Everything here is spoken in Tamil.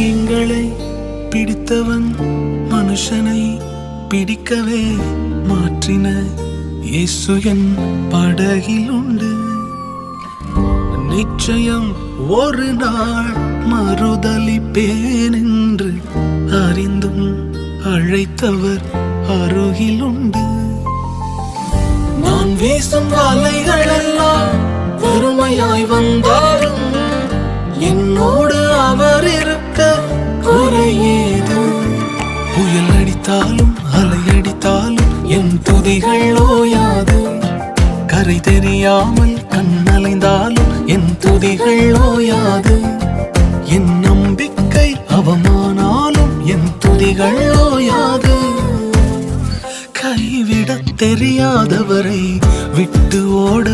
மீன்களை பிடித்தவன் மனுஷனை பிடிக்கவே மாற்றின இயேசு என் படகில் உண்டு. நிச்சயம் ஒரு நாள் மறுதலிப்பேன் என்று அறிந்தும் அழைத்தவர் அருகில் உண்டு. நான் வீசும் வலைகள் எல்லாம் வெறுமையாய் வந்தாலும் என்னோடு அவர் இருக்க குறையேது. புயல் அடித்தாலும் அலை அடித்தாலும் என் துதிகள் ஓயாது. கரை தெரியாமல் கண்ணலைந்தாலும் என் துதிகள் ஓயாது. என் நம்பிக்கை அவமானாலும் என் துதிகள் ஓயாது. கைவிடத் தெரியாதவரை விட்டு ஓட